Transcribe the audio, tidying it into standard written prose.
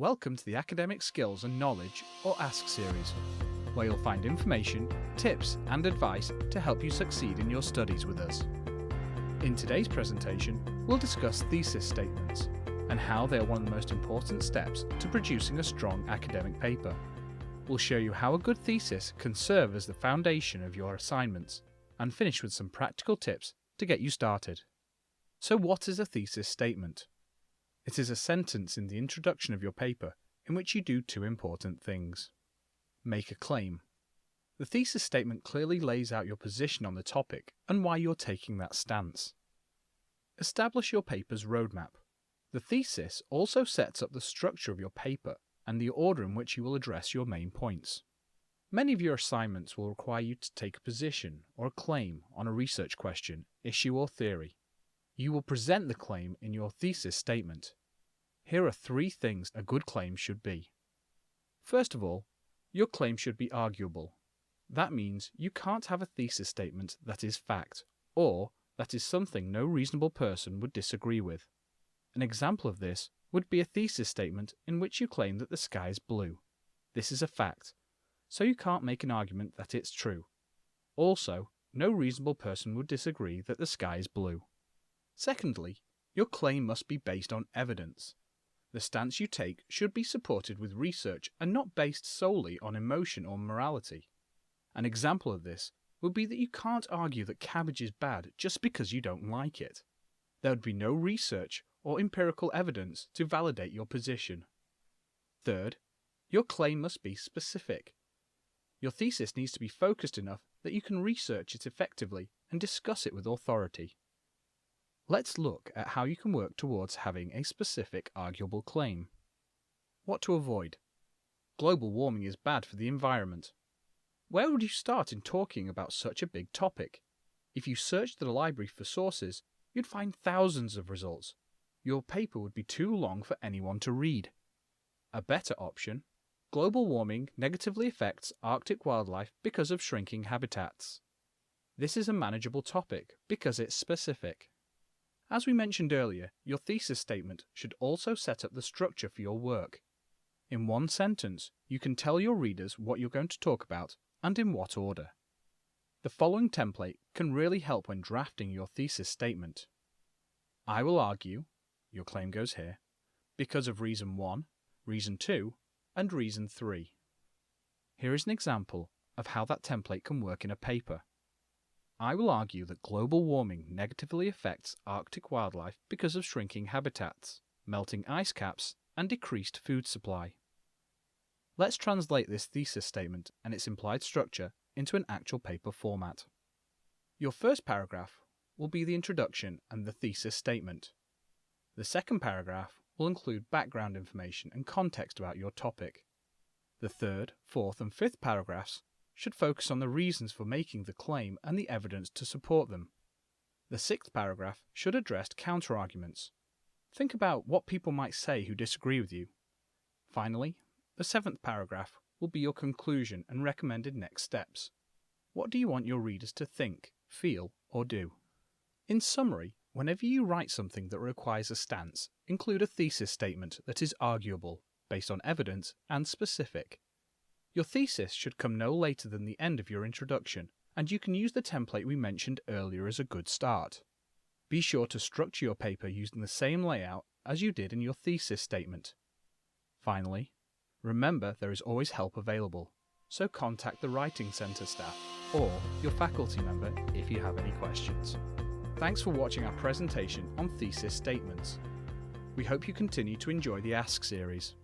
Welcome to the Academic Skills and Knowledge, or Ask series, where you'll find information, tips and advice to help you succeed in your studies with us. In today's presentation, we'll discuss thesis statements and how they are one of the most important steps to producing a strong academic paper. We'll show you how a good thesis can serve as the foundation of your assignments and finish with some practical tips to get you started. So what is a thesis statement? It is a sentence in the introduction of your paper in which you do two important things. Make a claim. The thesis statement clearly lays out your position on the topic and why you're taking that stance. Establish your paper's roadmap. The thesis also sets up the structure of your paper and the order in which you will address your main points. Many of your assignments will require you to take a position or a claim on a research question, issue or theory. You will present the claim in your thesis statement. Here are 3 things a good claim should be. First of all, your claim should be arguable. That means you can't have a thesis statement that is fact, or that is something no reasonable person would disagree with. An example of this would be a thesis statement in which you claim that the sky is blue. This is a fact, so you can't make an argument that it's true. Also, no reasonable person would disagree that the sky is blue. Secondly, your claim must be based on evidence. The stance you take should be supported with research and not based solely on emotion or morality. An example of this would be that you can't argue that cabbage is bad just because you don't like it. There would be no research or empirical evidence to validate your position. Third, your claim must be specific. Your thesis needs to be focused enough that you can research it effectively and discuss it with authority. Let's look at how you can work towards having a specific, arguable claim. What to avoid? Global warming is bad for the environment. Where would you start in talking about such a big topic? If you searched the library for sources, you'd find thousands of results. Your paper would be too long for anyone to read. A better option: global warming negatively affects Arctic wildlife because of shrinking habitats. This is a manageable topic because it's specific. As we mentioned earlier, your thesis statement should also set up the structure for your work. In one sentence, you can tell your readers what you're going to talk about and in what order. The following template can really help when drafting your thesis statement. I will argue, your claim goes here, because of reason 1, reason 2, and reason 3. Here is an example of how that template can work in a paper. I will argue that global warming negatively affects Arctic wildlife because of shrinking habitats, melting ice caps, and decreased food supply. Let's translate this thesis statement and its implied structure into an actual paper format. Your first paragraph will be the introduction and the thesis statement. The second paragraph will include background information and context about your topic. The third, fourth, and fifth paragraphs should focus on the reasons for making the claim and the evidence to support them. The sixth paragraph should address counter-arguments. Think about what people might say who disagree with you. Finally, the seventh paragraph will be your conclusion and recommended next steps. What do you want your readers to think, feel, or do? In summary, whenever you write something that requires a stance, include a thesis statement that is arguable, based on evidence, and specific. Your thesis should come no later than the end of your introduction, and you can use the template we mentioned earlier as a good start. Be sure to structure your paper using the same layout as you did in your thesis statement. Finally, remember there is always help available, so contact the Writing Centre staff or your faculty member if you have any questions. Thanks for watching our presentation on thesis statements. We hope you continue to enjoy the Ask series.